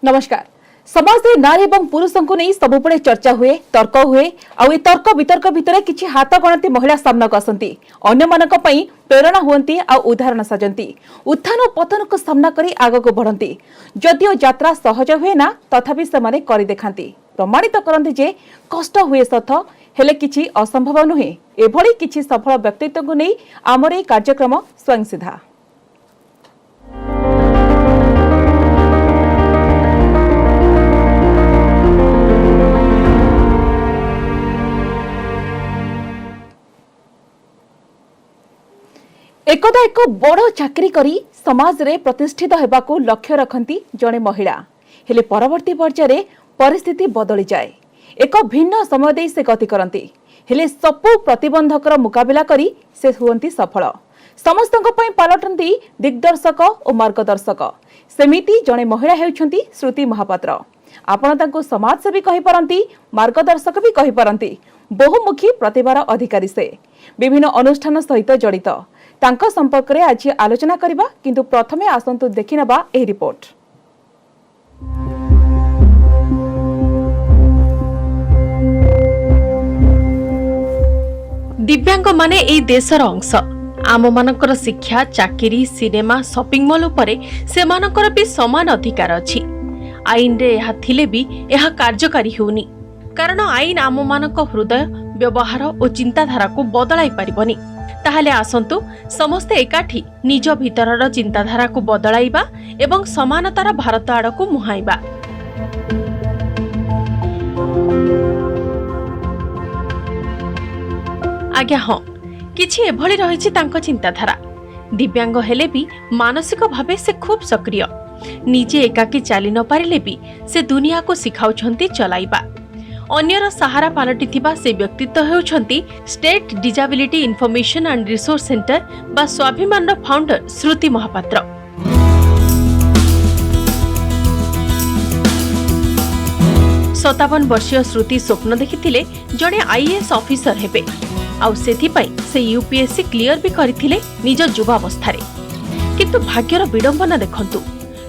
नमस्कार। समाज में नारी एवं पुरुषों को नहीं सबुबले चर्चा हुए, तर्क हुए। आउ तर्क वितर्क भितर किछि हाथ गणती महिला सामना को आसती, अन्य मानक पई प्रेरणा हुअंती आ उदाहरण साजंती, उत्थान और पतन को सामना करी आग को बढ़ंती। जदिओ यात्रा सहज हुए ना, तथापि से माने करी देखांती, प्रमाणित करंती जे कष्ट हुए सथ हेले किछि असंभव नुहे। एभली किछि सफल व्यक्तित्व को नहीं आमर ए कार्यक्रम स्वयं सिद्धा। एकदा एक बड़ चाकरी करी समाज रे प्रतिष्ठित हेबाकू लक्ष्य रखती जड़े महिला, हेले परवर्ती पर्याय परिस्थिति बदली जाए। एक भिन्न समय दे से गति करती, हेले सबु प्रतिबंधकर मुकाबिला करी से हुअंती सफल। समस्तक पई पालटंती दिग्दर्शक और मार्गदर्शक। सेमिति जड़े महिला हेउछंती श्रुति महापात्र। आपण तांको समाजसेवी कहि पारंती, मार्गदर्शक भी कहि पारंती। बहुमुखी प्रतिभार अधिकारी से विभिन्न अनुष्ठान सहित जड़ित। तांका संपर्क रे आज आलोचना करिबा, किंतु प्रथमे आसंतु देखि नबा ए रिपोर्ट। दिव्यांग माने ए देशर अंश। आम मानकर शिक्षा, चाकरी, सिनेमा, शॉपिंग मॉल उपरे सेमानकर भी समान अधिकार अछि। आईन रे यह थिले भी यह कार्यकारी होउनी, कारण आईन आम मानक हृदय, व्यवहार और चिंताधारा को बदलाई परिबनी। ताहले आसंतु समस्ते एकाठी निज भितरर चिंताधारा को बदलाइबा एवं समानतार भारत आड़ को मुहाइबा। आज्ञा हाँ, किछि एभली रहिछि तांको चिंताधारा। दिव्यांग हेले भी मानसिक भावे से खूब सक्रिय। निजे एकाकी चली न पारिले भी से दुनिया को सिखाउछंती चलाइबा। अन्यर सहारा पालटिथिबा से व्यक्तित्व हेउछंती state disability information and resource centre बा स्वाभिमान फाउंडर श्रुति महापात्र। 57 वर्षीय श्रुति स्वप्न देखिथिले जणे आईएएस ऑफिसर हेबे, आउ सेथिपई से यूपीएससी क्लियर भी करिथिले निज युवावस्थारे। किंतु भाग्यर विडंबना देखंतु,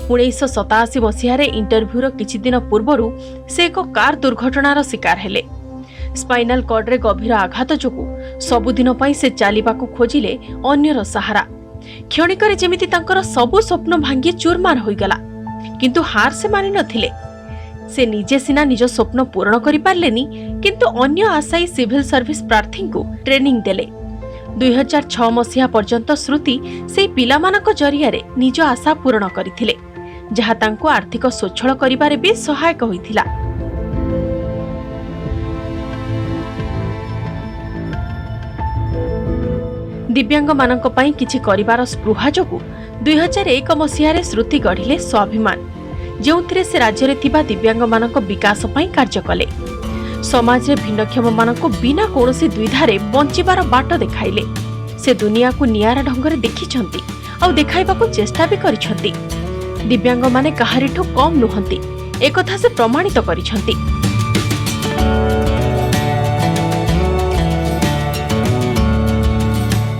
1987 मसीह इंटरव्यूर किछि दिन पूर्वरु से एक कार दुर्घटनार शिकार हेले। स्पाइनल कॉर्ड रे गभीर आघात जोगु सबुदिन पई से चालिबाकू खोजिले अन्यर सहारा। क्षणिकरे जेमिति तांकर सबु स्वप्न भांगी चूरमार होइगला, किंतु हार से मानि नथिले। से निजे सिना निज स्वप्न पूर्ण करि पारलेनी, किंतु अन्य आशायी सिविल सर्विस प्रार्थी को ट्रेनिंग देले। 2006 मसीहा पर्यंत श्रुति से पिलामानक जरियारे निज आशा पूर्ण करिथिले, जहा तांको आर्थिक स्वच्छल करिबारे भी सहायक होइथिला। दिव्यांग मानक पई किछि करिबार स्पृहा जोगु 2001 मसीहारे श्रुति गढ़िले स्वाभिमान, जेउथिरे से राज्य रे थिबा दिव्यांग मानक विकास पई कार्य कले। समाज रे भिन्नक्षम मानक बिना कोनोसी द्विधारे बंचिबार बाट देखाइले। से दुनिया को नियारा ढंगरे देखिछंती आ देखाइबाकू चेष्टा भी करिछंती। दिव्यांग माने काहारिठो कम नुहंती, एकथा से प्रमाणित करिछंती।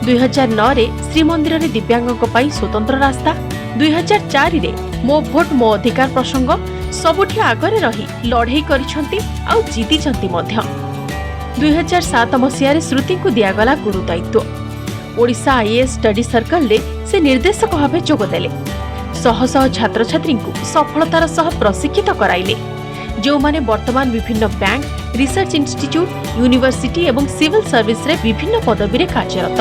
2009 रे श्रीमंदिर रे दिव्यांगक पई स्वतंत्र रास्ता, 2004 रे मो भोट मो अधिकार प्रसंग सबुठी आगरे रही लड़ाई करिछंती आ जीतिछंती मध्य। 2007 मसीह रे श्रुति को दियागला गुरु दायित्व। ओडिशा आईएएस स्टडी सर्कल रे से निर्देशक भावे जोग देले। शह शह छात्र छात्री को सफलतार सह प्रशिक्षित कराइले, जो माने वर्तमान विभिन्न बैंक, रिसर्च इंस्टीट्यूट, यूनिवर्सिटी एवं सिविल सर्विस रे विभिन्न पदवी रे कार्यरत।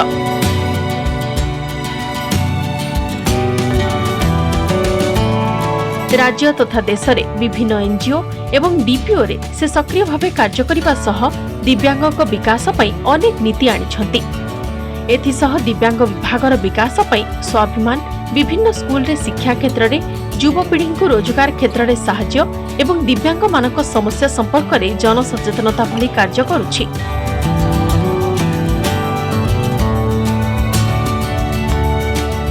राज्य तथा देश रे विभिन्न एनजीओ एवं डीपीओ रे से सक्रिय भावे कार्य करिबा सह दिव्यांगक विकास पई अनेक नीति आनिछंती। एथिसह दिव्यांग विभागर विकास पई स्वाभिमान विभिन्न स्कूल रे शिक्षा क्षेत्र रे युवपीढ़ी को रोजगार क्षेत्र रे साहाय्य एवं दिव्यांग मानक समस्या संपर्क रे जनसचेतनता भली कार्य करुछि।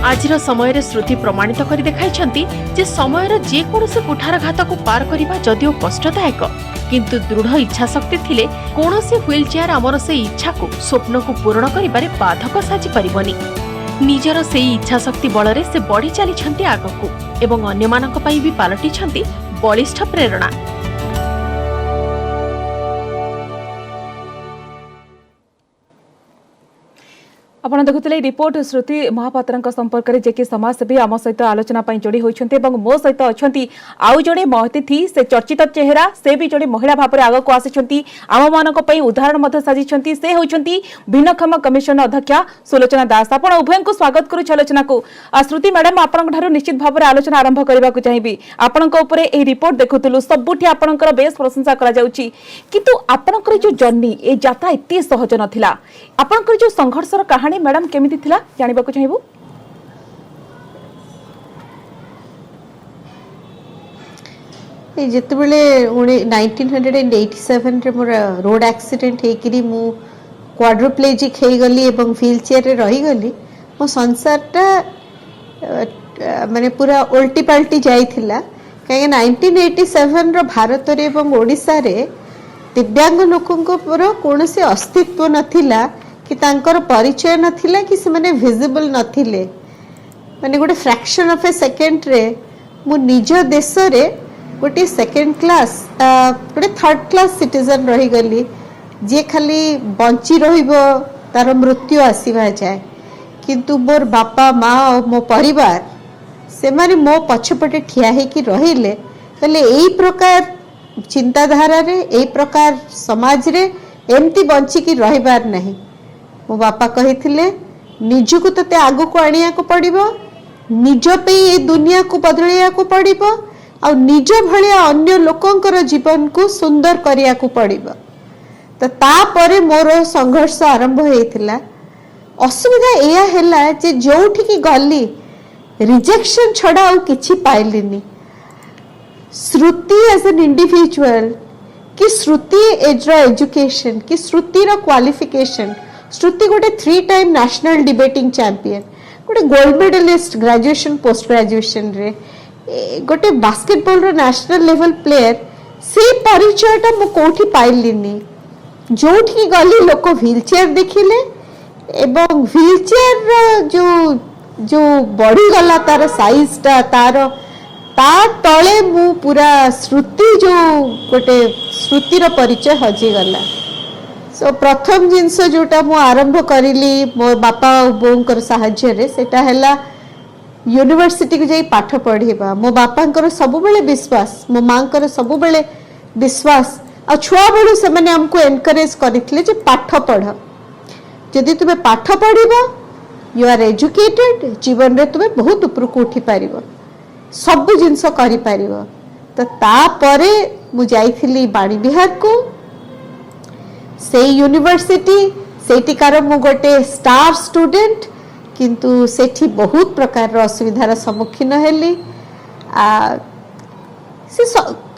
आजिर समय रे श्रुति प्रमाणित करी देखाइछंती जे समयर जे कोनोसे कुठारघात को पार करिबा जदिओ कष्टदायक, किंतु दृढ़ इच्छा शक्ति थिले कोनोसे व्हील चेयर आमर से इच्छा को स्वप्न को पूर्ण करिबारे बाधक साजी परिबनी। निजर सेई इच्छा शक्ति बल रे से बढ़ी चली आगकू एवं अन्य मानक पई भी पालटी बलिष्ठ प्रेरणा। आपण देखुले रिपोर्ट श्रुति महापात्र संपर्क में जेकि समाजसेवी आम सहित आलोचना जोड़ी होती मो सहित अच्छा आउ जड़े अतिथि से चर्चित चेहरा से भी जड़े महिला भाव में आगक आसी आम मान उदाहरण साजिंट से होती भिन्नक्षम कमिशन अध्यक्षा सुलोचना दास। आप उभय को स्वागत करुच्छ आलोचना को। श्रुति मैडम आपंठ निश्चित भाव में आलोचना आरंभ करने को चाहिए। आपण रिपोर्ट देखुलु सबुठी आपणकर बेस प्रशंसा किंतु आपणकर जो जर्नी ए यात्रा एत सहज नाला आपणकर जो संघर्षर कहानी मैडम केमिति थिला जानिबा को चाहिबो। जिते बेले 1987 रे मोर रोड एक्सीडेंट हेकरी मु क्वाड्रोप्लेजिक हे गली एवं व्हील चेयर रे रही गली मो संसारटा माने पूरा उल्टी पल्टी जाइथिला काहे 1987 रो भारत रे एवं ओडिसा रे दिव्यांग लोकंको पर कोनोसी अस्तित्व नथिला कि तांकर परिचय नथिला कि से माने विजिबल नथिले माने गोटे फ्रैक्शन ऑफ ए सेकेंड रे मु निज देश रे गोटे सेकेंड क्लास गोटे थर्ड क्लास सिटीजन रही गली जे खाली बंची रहिबो तार मृत्यु आसीबा जाय किंतु मोर बापा माँ और मो परिवार से माने मो पछपटे ठिया हे कि रहिले कहले एई प्रकार चिंताधारा रे एई प्रकार समाज रे एमती बंची कि रहिबार नहीं। मो बापा कही निज को ते आगु को आनिया को पड़िबो निज पे ये दुनिया को बदलिया को पड़िबो आ निज भलिया अन्य लोकंकर जीवन को सुंदर करिया को पड़िबो। तो तापरे मोर संघर्ष आरंभ होइथिला। असुविधा एया हैला जे जोठी की गली रिजेक्शन छड़ा आ किछि पाइलिनी। श्रुति एज एन इंडिविजुअल कि श्रुति एज एजुकेशन कि श्रुति रो क्वालिफिकेशन श्रुति गोटे 3 टाइम नेशनल डिबेटिंग चैंपियन गोटे gold medalist graduation post graduation रे गोटे बास्केटबॉल रो नेशनल लेवल प्लेयर से परिचयटा मु कोठी पाइलिनी। जोठी गली लोक व्हील चेयर देखिले एवं व्हील चेयर जो बढ़ी गला तार साइजटा तार ता तले मु पूरा श्रुति जो गोटे श्रुतिर परिचय हजी गला। सो प्रथम जिनस जोटा मु आरंभ करिली मो बापा बोंकर साहाय्य रे सेटा हैला यूनिवर्सिटी को जाई पाठ पढ़िबा। मो बापांकर सब बेले विश्वास मो मांकर सब बेले विश्वास आ छुआ बेलू से माने हमको एनकरेज करथिले जे पाठ पढ़ जदि तुमे पाठ पढ़िबो यू आर एजुकेटेड जीवन रे तुमे बहुत ऊपर को उठी पारिबो सब जिनस करि पारिबो। तो ता परे मु जाइथिली बाणी बिहार को से यूनिवर्सिटी सेटिकार मु गोटे स्टार स्टूडेंट किंतु सेठी बहुत प्रकार असुविधार सम्मुखीन हेली।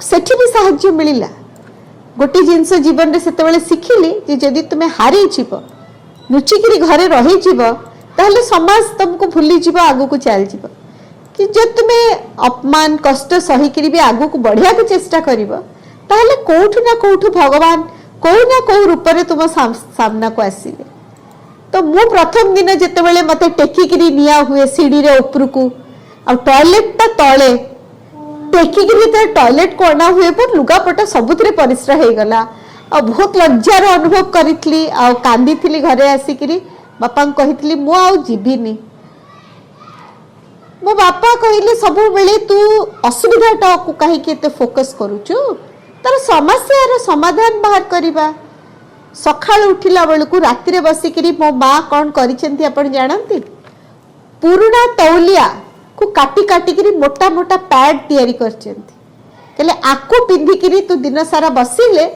सेठी भी साहाय्य मिलिला। गोटे जिनस जीवन रे सेते बेले सिखिली जे जदि तुमे हारि जीव लुचिकिरी घरे रही जीव ताहले समाज तुमको भूली जीव आगु को चल जीव कि जे तुमे अपमान कष्ट सही करी भी आगु को बढ़िया को चेष्टा करिवो ताहले कोठु ना कोठु भगवान कोई ना कोई रूप में तुम सामना को आसिले। तो मु प्रथम दिन जिते बेले मते टेकिकिरी निया हुए सीढ़ी रे ऊपर को आ टॉयलेट ता तळे टेकिकिरी ते टॉयलेट को अना हुए पर लुगापटा सबुतरे परिश्रा हे गला आ बहुत लज्जार अनुभव करितली आ कांदीथिली घरे आसिकिरी बापा कहितली मु आ जीविनी। मो बापा कहिले सब बेले तू असुविधाटा को काहे के ते फोकस करूछु तार समस्यार समाधान बाहर करिबा। सकाळ उठिला बेलकू राति रे बसिकिरी मो मां कोन करिसेंती आपण जानंती पुरुणा तौलिया को काटी काटी किरी मोटा मोटा पैड तयारी करचेंती कहले आको पिंधिकिरी तू दिन सारा बसिले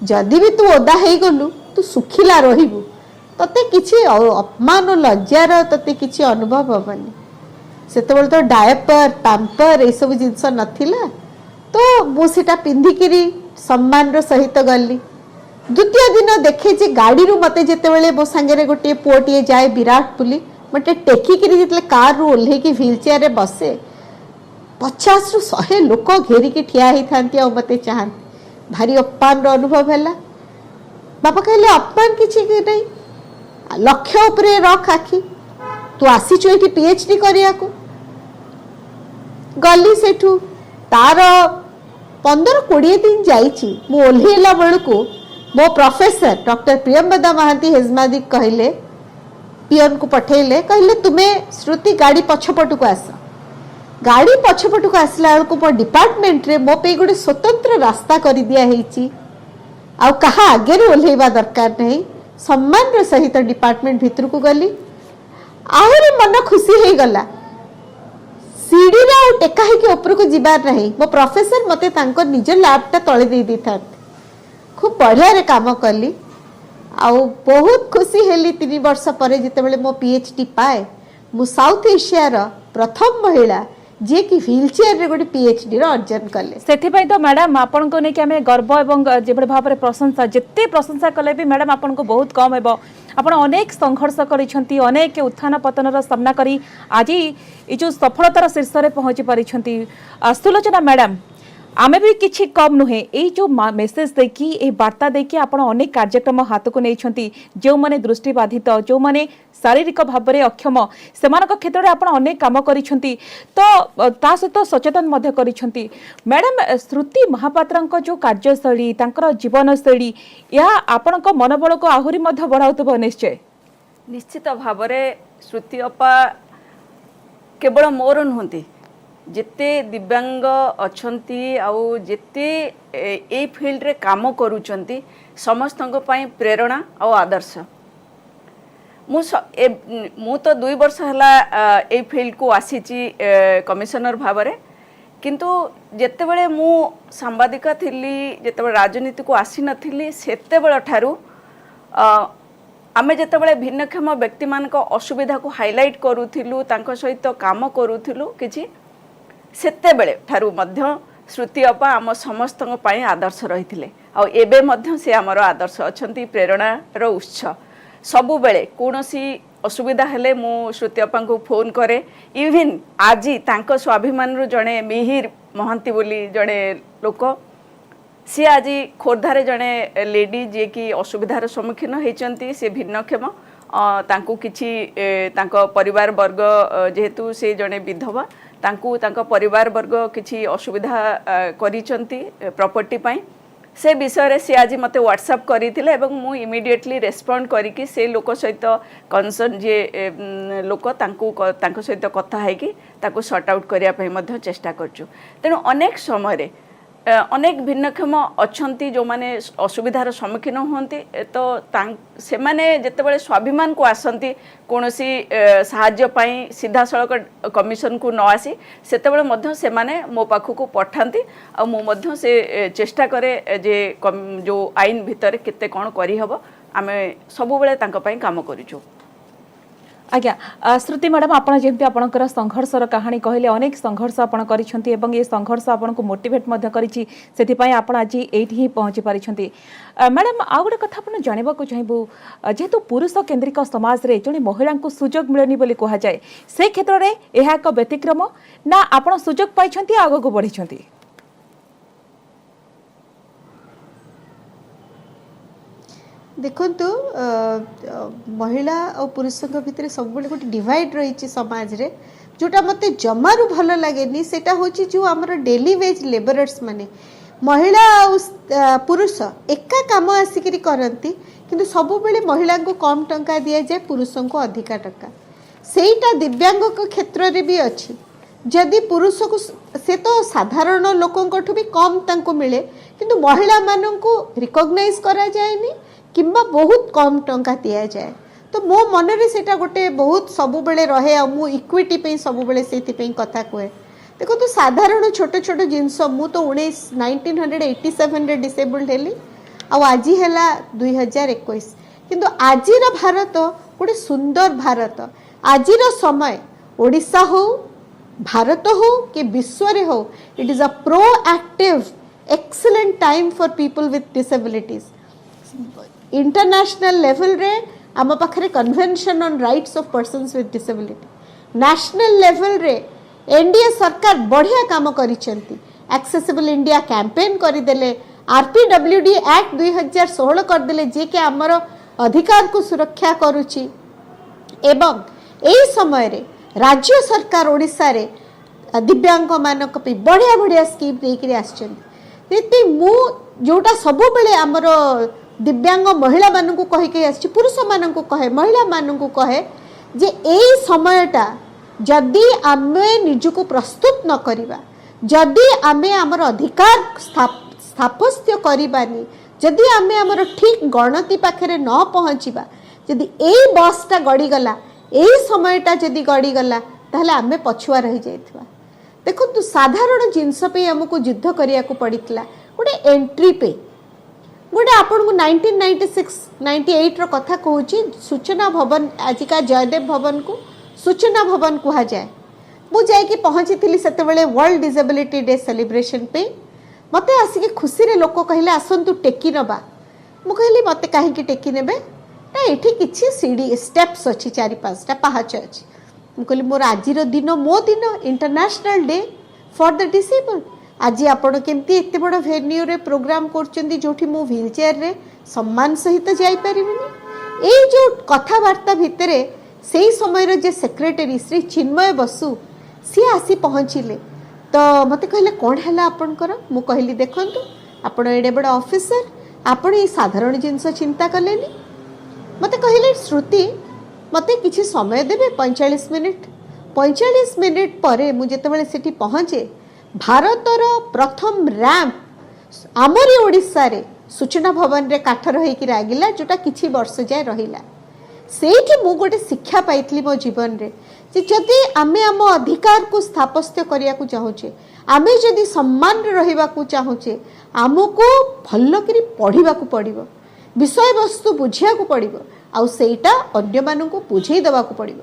जदि भी तू ओदा हे गलु तू सुखिला रहिबु तते किछि अपमान लज्जार तते किछि अनुभव होबनी। सेतेबेले तो डायपर पैम्पर ए सब जिंस नथिला तो मु सेटा पिंधिकिरी सम्मान रो सहित गली। द्वितीय दिन देखे जे गाड़ी रू मते जेते बेले मो संगे गोटे पुओटिए जाए विराट पुली मते टेकिकिरी जेतले कार रू ओल्हे की व्हील चेयर रे बसे 50 रु 100 लोक घेरी के ठिया ही थांती आ मते चाहन भारी अपमान रो अनुभव हैला। बापा कहले अपमान किछि के नै लक्ष्य ऊपर रख आखी तू आसी छु एठी पीएचडी करिया को गली सेठू तार 15-20 दिन जाइछि मु ओल्हेला बेलकू मो प्रोफेसर डॉक्टर प्रियंवदा महांती हेजमादी कहले पियन को पठेले कहले तुमे श्रुति गाड़ी पछपटू को आस गाड़ी पछपटू को आसला बेलकू मो डिपार्टमेंट रे मो पे गोटे स्वतंत्र रास्ता कर दिया हेछि आ कहा आगे ओल्हेबा दरकार नहीं सम्मान सहित डिपार्टमेंट भितर को गली आहरी मन खुशी हो गला सीढ़ी रे टेका है ऊपर को जीवार नहीं मो प्रोफेसर मते तांको निज लैबटा तले दे दी था खूब बढ़िया रे काम कली आउ बहुत खुशी हेली 3 वर्ष पर जितेबले मो पीएचडी पाए मु साउथ एशिया रो प्रथम महिला जे कि व्हील चेयर रे गोटे पीएचडी रो अर्जन कले सेथिपाई तो मैडम आपन को नै कि हमें गर्व एवं जेबे भाव रे प्रशंसा जत्ते प्रशंसा कले भी मैडम आपन को बहुत कम हेबो आपण अनेक संघर्ष करिसंती अनेक उत्थान पतन सामना करी आज ये जो सफलतार शीर्ष रे पहुंची परिसंती सुलोचना मैडम आमे भी किछि कम नुहे ए जो मेसेज देखी ए वार्ता देखी आपण अनेक कार्यक्रम हाथ को नहीं जो माने दृष्टिबाधित जो माने शारीरिक भाव में अक्षम सेमानक क्षेत्र में आपण अनेक काम करिसंती तो ता सहित सचेतन मध्य करिसंती मैडम श्रुति महापात्रक जो कार्यशैली तांकर जीवनशैली या आपणक मनोबल को आहुरी मध्य बढ़ाउतबो निश्चय निश्चित भाव श्रुति अपा केवल मोर नुहति जिते दिव्यांग अच्छंती आउ जिते ए फील्ड रे काम करूचंती समस्त प्रेरणा और आदर्श मु तो 2 वर्ष हला ए फील्ड को आसीची कमिशनर भाव रे किंतु जेते बेले मु सांबादिका थिली जेते बेले राजनीति को आसी नथिली सेते बेले ठारू आमे जेते बेले भिन्नक्षम व्यक्ति मान को असुविधा को हाईलाइट करूथिलु तांको सहित काम करूथिलु किछि सेते बेले ठारू मध्य श्रुति अपा आम समस्त आदर्श रही आ एबे मध्य से आमर आदर्श अछंती प्रेरणार उत्स सबु बेले कोनोसी असुविधा हेले मु श्रुति अपा को फोन करे इवन आज तांको स्वाभिमान रु जणे मिहिर महंती बोली जणे लोक सी आज खोर्धारे जणे लेडी जे कि असुविधार सम्मुखीन होइचंती से भिन्नक्षम तांको किछि तांको परिवार वर्ग जेहेतु से जणे विधवा तांको तांको परिवार वर्ग किछि असुविधा करिचंती प्रॉपर्टी पाई से विषय रे से आज मते व्हाट्सएप करिथिले एवं मु इमीडिएटली रेस्पोंड करिकि से लोक सहित कंसर्न जे लोक तांको सहित कथा है कि ताको सॉर्ट आउट करिया पई मध्य चेष्टा करछु तेनु अनेक समय रे अनेक भिन्नक्षम अच्छंती जो माने असुविधार सम्मुखीन होती तो से माने जेतेबेले स्वाभिमान को आसंती कोनोसी साहाय्य पाई सीधा सड़क कमिशन को न आसी सेतेबेले मध्य से माने मो पाखु को पठांती आ मो मध्य से चेष्टा करे जे जो आईन भितर केते कोन करी हबो आमे सबु बेले तांको पई काम करिछु आज्ञा श्रुति मैडम आपड़ जमी आपंकर संघर्षर कहानी कहले अनेक संघर्ष आपड़ करिसेंती एवं ये संघर्ष आपको मोटिवेट मध्य करिछि सेथिपाई आपण आज एठी ही पहुंची पारिछंती मैडम आ गोटे कथा आपण जानिबा को चाहबो जेहेतु पुरुष केंद्रिक समाज रे जने महिला को सुजोग मिलनी बोली कहा जाए से क्षेत्र रे एहा एक व्यतिक्रम ना आपण सुजोग पाइछंती आगो को बढ़िछंती देखो तो महिला और पुरुषों भितर सब गोटे डिवाइड रही समाज रे जोटा मते जमारू भल लगे सेटा होची जो हमर डेली वेज लेबरर्स माने महिला और पुरुष एका काम आसिक करती किंतु सब बेले महिला को कम टंका दि जाए पुरुषों को अधिका टंका सेटा दिव्यांग को क्षेत्र रे भी अच्छी जदि पुरुष को से तो साधारण लोकों भी कम तांको मिले किंतु महिला मानन को रिकॉग्नाइज करा जाएनी किंबा बहुत कम टंका दिया जाए तो मो मन रे सेटा गोटे बहुत सब बेले रहे आ मु इक्विटी पे सब बेले सेति पे कथा कहे देखो तो साधारण छोट छोट जिनस मु तो 1987 रे डिसेबल्ड हेली आ आज हैला 2021 किंतु आजिर भारत गोटे सुंदर भारत आजिर समय ओडिशा हो भारत हो कि विश्व रे हो it is a proactive excellent time for people with disabilities international level रे आम पाखरे convention on rights of persons with disability national level रे एनडीए सरकार बढ़िया काम करिसेंती एक्सेसिबल इंडिया कैंपेन करदेले आरपीडब्ल्यूडी एक्ट 2016 करदेले जे के हमर अधिकार को सुरक्षा करूची एवं एई समय रे राज्य सरकार ओडिसा रे दिव्यांग मानक पे बढ़िया बढ़िया स्कीम देकरी आछन से मु जोटा सब बेले आमर दिव्यांग महिला मानू कहीकि आसी पुरुष मानू कहे महिला मानू कहे जे एई समयटा जदि आमे निजको प्रस्तुत न करिबा जदि आमे आमर अधिकार स्थापत्य करिबानी जदि आमे आमर ठीक गणति पाखरे न पहुँचीबा जदि एई बसटा गड़ी गला एई समयटा जदि गड़ी गला ताहले आमे पछुआ रही जाइथिबा देखो तू साधारण जिनस पे हमको युद्ध करिया को पड़ितला गोटे एंट्री पे गोटे आपन को 1996 98 रो कथा कहूची सूचना भवन आजिका जयदेव भवन को सूचना भवन कहा जाए मु जाइकी पहुँची थी से वर्ल्ड डिसेबिलिटी डे सेलिब्रेशन पे मत आसिक खुशी रे लोक कहले आसतु टेकी नबा मु कहली मत कहीं टेकी नेबे ना ये किसी सीढ़ी स्टेप्स अच्छी 4-5टा पहाच अच्छी मु कहली मोर आज दिन मो दिन international day for the disable आज आपण केमती एते बड़ वेन्यू रे प्रोग्राम करचंदी जोठी मु व्हील चेयर रे सम्मान सहित जाई परिबिनी ए जो कथावार्ता भितरे से समय जे सेक्रेटरी श्री चिन्मय बसु सी आसी पहुँचिले तो मत कहले कौन है आपणकर मु कहली देखंतु आपण एडे बड़ ऑफिसर आपण ये साधारण जिनस चिंता कलेनी मत कहले श्रुति मते किछि समय देबे 45 मिनिट परे मु जेतेबेले सेठी पहुँचे भारतर प्रथम रैंप आमरी ओडिसा रे सूचना भवन रे काठ रही रागिला जोटा किछि वर्ष जाय रहिला सेठी मु गोटे शिक्षा पाइतली मो जीवन रे जे जदि आमे आम अधिकार को स्थापत्य करिया को चाहूचे आमे जदि सम्मान रे रहिबा को चाहूचे आमको भल्ल करी पढ़िबा को पड़िबो विषय वस्तु बुझिया को पड़िबो आउ सेटा अन्य मानू को बुझेई दबा को पड़िबो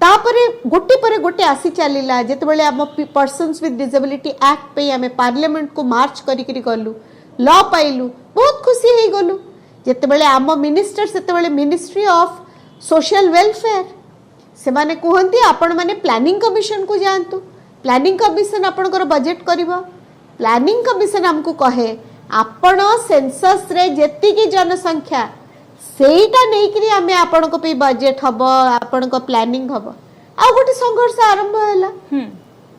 तापरे गोटे परे गोटे आसी चलीला जेतेबेले आम पर्सन्स विथ डिसेबिलिटी एक्ट पे आमे पार्लियामेंट को मार्च करी गलु लॉ पाइलु बहुत खुशी हे गलु जेतेबेले आम मिनिस्टर सेतेबेले मिनिस्ट्री ऑफ सोशल वेलफेयर से माने कहती आपण माने प्लानिंग कमिशन को जानतु प्लानिंग कमिशन आपणकर बजेट करिवो प्लानिंग कमिशन हमको कहे आपण सेंसस रे जेति की जनसंख्या सेटा नै करी हमें आपण को पे बजेट हबो आपण को प्लानिंग हबो आ गोटे संघर्ष आरंभ हैला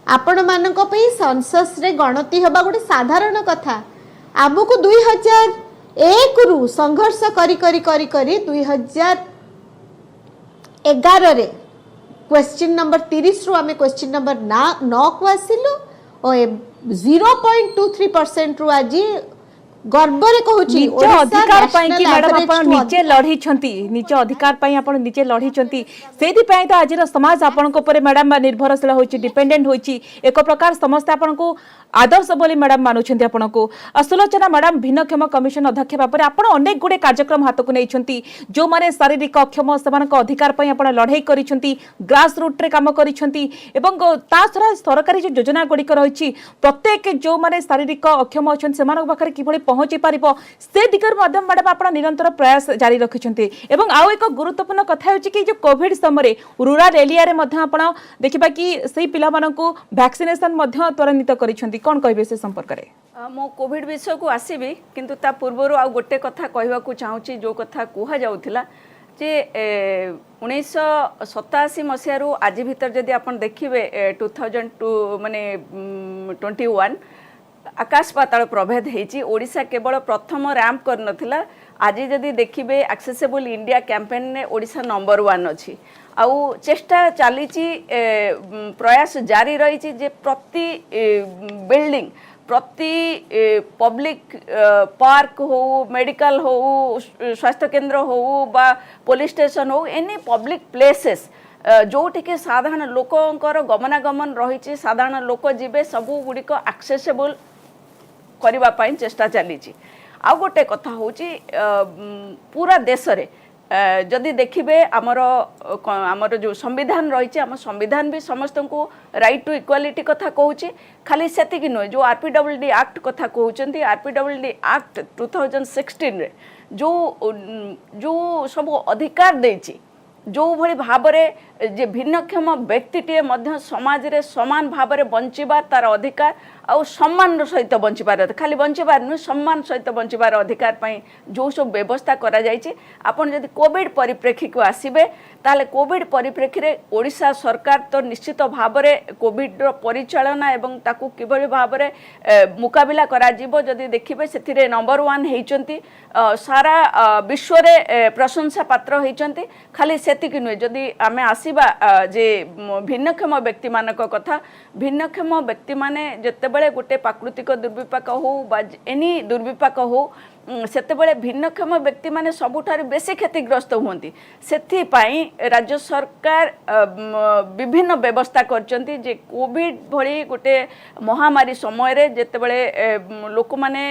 आपण मान को पे सेंसस रे गणति हबा गोटे साधारण कथा हमको 2001 रु संघर्ष करी करी करी करी 2011 रे क्वेश्चन नंबर 30 रु आमे क्वेश्चन नंबर 9 को आसिलु और 0.23% रु आज गर्व रे कहूची निज अधिकार पाई कि मैडम आपण निजे लढी छंती निज अधिकार पाई आपण निजे लढी छंती सेति पाई तो आज समाज आपण को परे मैडम निर्भरशील होची डिपेंडेंट होची एक प्रकार समस्त आपण को आदर्श बोली मैडम मानुछंती आपण को सुलोचना मैडम भिन्नक्षम कमिशन अध्यक्ष भाବରେ आपण अनेक गुडे कार्यक्रम हाथ को नैछंती जो माने शारीरिक अक्षम सेमानक अधिकार पाई आपण लढाई करिछंती ग्रास रूट रे काम करिछंती एवं ता छरा सरकारी जो योजना गुडी रहिछि प्रत्येक जो माने शारीरिक अक्षम अछन सेमानक पाखरे किभଳି पहुंची पारिबो से दिगर माध्यम मैडम आपण निरंतर प्रयास जारी रखिछंती एवं आउ एक गुरुत्वपूर्ण कथा होछि कि जो कोविड समय रूरल एरिया रे मध्ये आपण देखिबा कि सेही पिला मानकू वैक्सीनेशन मध्ये त्वरान्वित करिछंती कोन कहबे से संपर्क रे मो कोविड विषय को आसीबी किंतु ता पूर्वरु आ गोटे कथा कहबा को चाहूची जो कथा कुहा जाउथिला जे 1987 मसियारू आज भीतर जदि आपण देखिबे 2002 माने 21 आकाश पाताल प्रभेद हेची ओडिशा केवल प्रथम रैंप कर नथिला आज जदि देखिबे एक्सेसिबल इंडिया कैंपेन ने ओडिशा नंबर 1 अछि आउ चेष्टा चलीची प्रयास जारी रही जे प्रति बिल्डिंग प्रति पब्लिक पार्क हो मेडिकल हो स्वास्थ्य केंद्र हो बा पुलिस स्टेशन हो एनी पब्लिक प्लेसेस जोटी के साधारण लोकंकर गमनागमन रही साधारण लोक जीवे सबू गुड़िक एक्सेसिबल करबा पाई चेष्टा चलीची आ गोटे कथा होची पूरा देश रे जदि देखिबे आमर जो संविधान रही आम संविधान भी समस्त को राइट टू इक्वालिटी कथा कहूची खाली सेतिक नुहे जो आरपीडब्ल्यूडी एक्ट कथा कहउचंती आरपीडब्ल्यूडी एक्ट 2016 रे जो जो सब अधिकार देची जो भली भाबरे जे भिन्नक्षम व्यक्तिटे मध्य समाज रे समान भाबरे बंचिबार तार अधिकार आउ सम्मान सहित बंचिबार खाली बंचिबार नु सम्मान सहित बंचिबार अधिकार पई जो सब व्यवस्था करा जायछि आपण यदि कोविड परिप्रेक्षी को आसीबे ताले कोविड परिप्रेक्षी रे ओडिशा सरकार तो निश्चित भाबरे कोविड रो परिचालना एवं ताकू किबळी भाबरे मुकाबिला करा जिवो जदि देखिबे सेथिरे नंबर 1 हेचंती सारा विश्व रे प्रशंसा पात्र हेचंती खाली सेतिक नुहे जदि आमे आसीबा जे भिन्नक्षम व्यक्ति मानक कथा भिन्नक्षम व्यक्ति माने जेतेबेले गोटे प्राकृतिक दुर्विपाक हो बा एनी दुर्विपाक हो सेतेबेले भिन्नक्षम व्यक्ति माने सबुठार बेसी क्षतिग्रस्त हुंती सेथिपाई राज्य सरकार विभिन्न व्यवस्था करचंती जे कोविड भली गोटे महामारी समय रे जेतेबेले लोक माने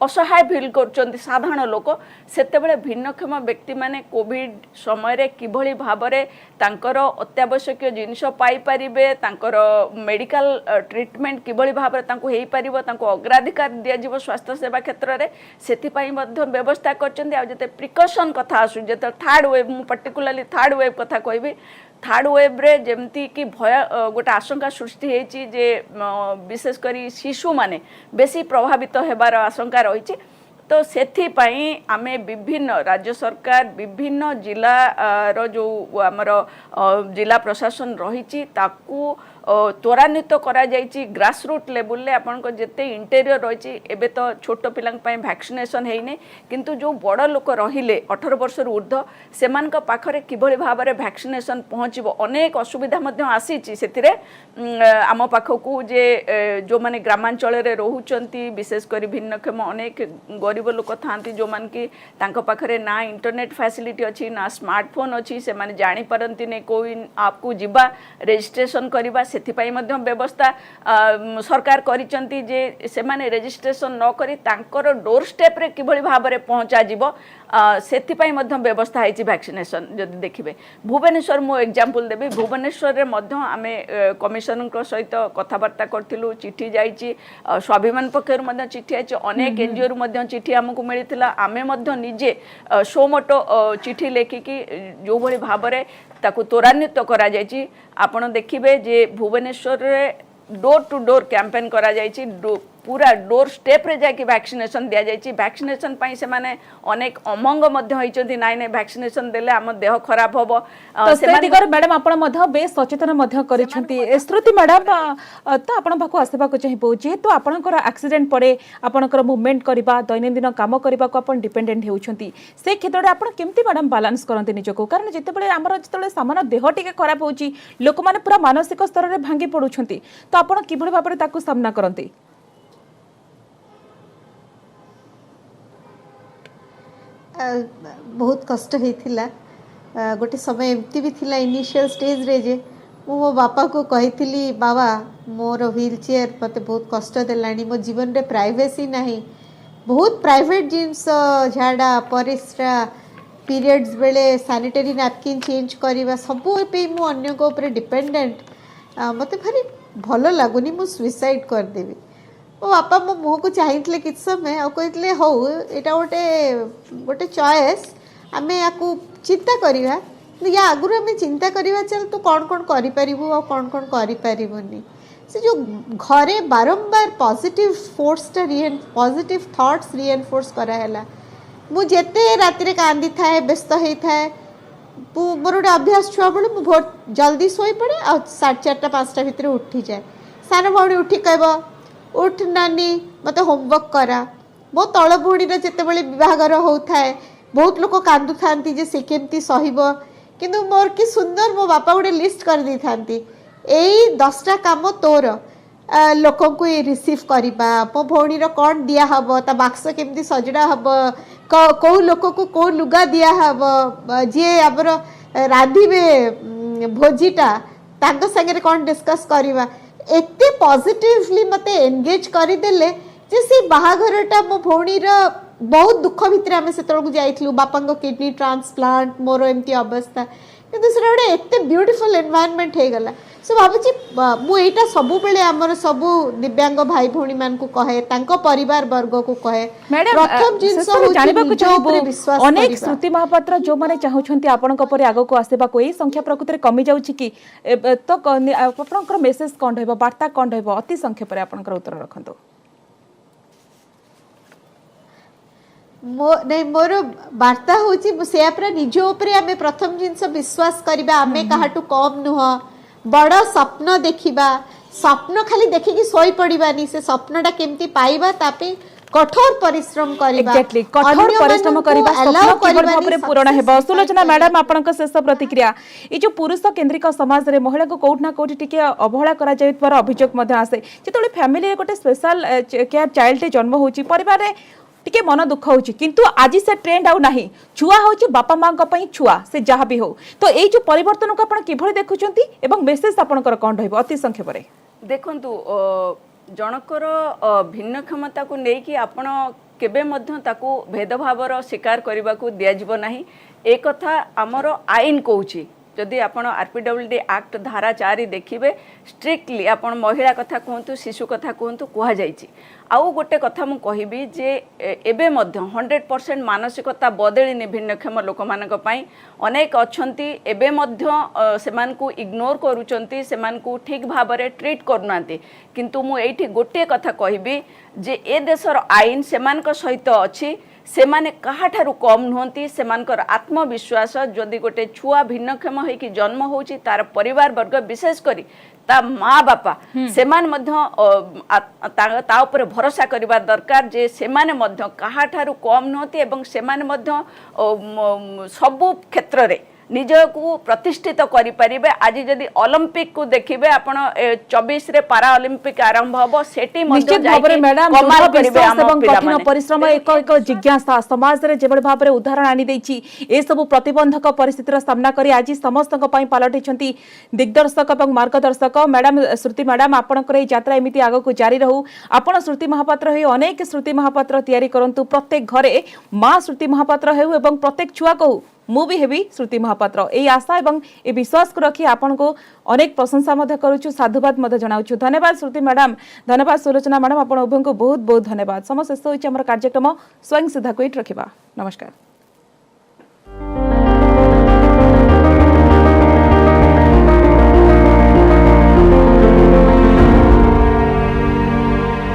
असहाय फिल कर साधारण लोक सेतेबेले भिन्नक्षम व्यक्ति माने कोविड समय रे किभली भाबरे तांकर अत्यावश्यक जिनिस पाई परिबे तांकर मेडिकल ट्रीटमेंट किभली भाबरे तांको हेई परिबो तांको अग्राधिकार दिया जीव स्वास्थ्य सेवा क्षेत्र रे सेति पई मध्य व्यवस्था करचंदी आ जते प्रिकॉशन कथा आसु जते थर्ड वेव मु पर्टिकुलरली थर्ड वेव कथा कहबी थर्ड वेव रे जेमती कि भय गोटे आशंका सृष्टि हेची जे विशेष करी शिशु माने बेसी प्रभावित हेबार आशंका रही तो सेथि पई आमे विभिन्न राज्य सरकार विभिन्न जिला रो जो आमर जिला प्रशासन रही ताकू त्वरान्वित करा जायछि ग्रासरूट लेवल ले आपन को जेते इंटेरियर रही एबे तो छोट पिलांक पई वैक्सीनेशन हेइने किंतु जो बड़ लोक रहिले 18 वर्ष ऊर्ध्व सेमान को पाखरे किभली भाबरे वैक्सीनेशन पहुंचबो अनेक असुविधा मध्य आसीछि सेतिरे आम पाखकू जे जो माने ग्रामांचल रे रहउचंती विशेष करी भिन्नक्षम अनेक गरीब लोक थांती जो मान की तांको पाखरे ना इंटरनेट फैसिलिटी अछि ना स्मार्टफोन अछि से माने जानि परंती ने कोविन आपको जिबा रजिस्ट्रेशन करबा सेथिपाई मध्य व्यवस्था सरकार करिचंती जे से माने रजिस्ट्रेशन न करी तांकर डोर स्टेप रे किभली भाबरे पहुंचा जिवो सेथिपाई मध्य व्यवस्था हैछि वैक्सीनेशन जदि देखिबे भुवनेश्वर मो एग्जांपल देबी भुवनेश्वर रे मध्य आमे कमिशनर को सहित कथाबार्ता करथिलु चिठी जाईछि स्वाभिमान पक्षर मध्य चिठी आइछि अनेक एनजीओ रो मध्य चिठी हमकु मिलिथिला आमे मध्य निजे सोमोटो चिठी लेखि कि जो भली भाबरे ताकू त्वरान्वित करा जायछि आपण देखिबे जे भुवनेश्वर रे डोर टू डोर कैंपेन करा जायछि पूरा डोर स्टेप रे जाके वैक्सीनेशन दिया जायछि वैक्सीनेशन पई से माने अनेक अमंग मध्य होइचंती नाइ नै वैक्सीनेशन देले हम देह खराब होबो से माने कर मैडम आपण मध्य बेस सचेतन मध्य करिसंती श्रुति मैडम तो आपण बाको आसेबा को चाहिबो जेहेतु आपणकर एक्सीडेंट पड़े आपणकर मूवमेंट करबा दैनंदिन काम करबा को आपण डिपेंडेंट हेउछंती से क्षेत्र आपण केमती मैडम बैलेंस करंती निजको कारण जेतेबेले हमर जेतेबेले सामान्य देह टिके खराब होउची लोक माने पूरा मानसिक स्तर रे भांगी पडुछंती तो आपण किभली भाबरे ताकू सामना करंती बहुत कष्ट होता गोटे समय एमती भी थिला इनिशियल स्टेज रे जे मो बापा को कही बाबा मोर व्हील चेयर मत बहुत कष्ट देलानी मो जीवन रे प्राइवेसी नहीं बहुत प्राइवेट जिनस झाड़ा परिस्रा पीरियड्स बेले सैनिटरी नैपकिन चेंज करवा सब मु अन्य को ऊपर डिपेंडेंट मत भारी भल लगुनि मु सुइसाइड करदेवी मो बापा मो मुह को चाहिए कि समय आ कहते हौ यहाँ गोटे गोटे चॉइस आम या चिंता करवा या आगुरी आम चिंता करवा चल तू कौन कौन करूँ आ कौन कौन करूनी से जो घरे बारंबार पॉजिटिव फोर्सटा पॉजिटिव थॉट्स रिएनफोर्स कराला मुझे राति कांदी थाए व्यस्त होता है मोर गोटे अभ्यास छुआ बेलू मुझे बहुत जल्दी शोई पड़े आ 4:30 5टा भितर उठी जाए सान भौणी उठी कह उठ नानी मत होमवर्क करा मो तल भौणी जितेबाला विवाहर होता है बहुत लोग कांदु था से केमती सहब किंतु मोर कि सुंदर मो बापा गोटे लिस्ट कर दी था यही 10टा काम तोर लोक को रिसीव करवा मो भौणीर कौन दिहब ता बाक्स केमती सजड़ा हम कौ लोक को कौ लुगा दिहब जी आमर रांधे भोजीटा सागे कौन डिस्कस करवा एते पॉजिटिवली मते एंगेज करदेले जे से बाहाघरटा मो भौणीर बहुत दुख भितर आम से जाइलु बापा किडनी ट्रांसप्लांट मोर एमती अवस्था किंतु से गोटे एते ब्यूटीफुल एनवायरनमेंट हो गला सो भाबुची मु एटा सबु बेले हमर सबु दिव्यांग भाई भौणी मान को कहे तांको परिवार वर्ग को कहे मैडम प्रथम जिंस जानिबा को चाहबो विश्वास अनेक श्रुति महापात्र जो माने चाहुछंती आपनक परे आगो को आसेबा को ए संख्या प्रकृति रे कमी जाउछि कि तो आपनकर मेसेज कोन रहबो वार्ता कोन रहबो अति संख्या परे आपनकर उत्तर रखंतो नहीं मोर वार्ता होची से अपरा निज ऊपर आमे प्रथम जिंस विश्वास करिबा आमे काहाटू कम नुह बड़ स्वप्न देखिबा स्वप्न खाली देखिकी सोई पड़िबानी से स्वप्नटा केमती पाइबा तापे कठोर परिश्रम करिबा एक्जेक्टली कठोर परिश्रम करिबा स्वप्न किबड़ भाबरे पूर्ण हेबो सुलोचना मैडम आपनक शेष प्रतिक्रिया ए जो पुरुष केंद्रिक समाज रे महिला को कोठना कोठी टिके अवहेला करा जायतबार अभियोग मध्ये आसे जेतोले फैमिली रे गोटे स्पेशल केयर चाइल्ड टे जन्म होची परिवार रे टिके मन दुख होची किंतु आज से ट्रेंड आउ नाही छुआ होची बापा मां का पई छुआ से जहा भी हो तो एई जो परिवर्तन को आपण किभଳି देखुचंती एवं मेसेज आपनकर कोन रहबो अति संक्षेप रे देखंतु जनकर भिन्न क्षमता को नहीं कि आपण केबे मध्य ताकू भेदभावर शिकार करबा को दिया जिवो नाही ए कथा हमर आईन कहूची जदि आपण आरपीडब्ल्यूडी एक्ट धारा 4 देखिबे स्ट्रिक्टली आपण महिला कथा कहंतु शिशु कथा कहंतु कुहा जाईची आउ गोटे कथा मु कहिबी जे एबे मध्य 100% मानसिकता बदलिनी भिन्नक्षम लोक मानक पई अनेक अछंती एबे मध्य सेमान को इग्नोर करूचंती सेमान को ठीक भाबरे ट्रीट करनांती किंतु मु एठी गोटे कथा कहिबी जे ए देशर आईन सेमान को सहित अछि सेमाने काहाठारु कम नुहंती सेमानकर आत्मविश्वास जदि गोटे छुआ भिन्नक्षम होइकी जन्म होउची तार परिवार वर्ग विशेष करी ता माँ बापा सेमान मध्य ता ऊपर भरोसा करिबा दरकार जे सेमाने मध्य काहाठारु कम नुहंती एवं सेमाने मध्य सबु क्षेत्र रे निज को प्रतिष्ठित करि परिबे आज जदि ओलंपिक को देखिबे आपण 24 रे पारा ओलंपिक आरंभ हबो सेठी मध्य जाई मैडम विश्वास एवं कठिन परिश्रम एक एक जिज्ञासा समाज रे जेबळ भाबरे उदाहरण आनी दैछि ए सब प्रतिबंधक परिस्थितिर सामना करी आज समस्तक पई पालटिछंती दिग्दर्शक एवं मार्गदर्शक मैडम श्रुति मैडम आपनकर ए यात्रा एमिति आगो को जारी रहू आपण श्रुति महापात्र होई अनेक श्रुति महापात्र तयारी करंतु प्रत्येक घरे मां श्रुति महापात्र हेउ एवं प्रत्येक छुआ कहू मु भी हेबी श्रुति महापात्र ए आशा एवं ए विश्वास को रखी आपन को अनेक प्रशंसा मध्य करूछु साधुवाद मध्य जणाउछु धन्यवाद श्रुति मैडम धन्यवाद सुलोचना मैडम आपन उभय को बहुत बहुत धन्यवाद समस्त शेष होइछ हमर कार्यक्रम स्वयं सिधा क्विट रखिबा नमस्कार।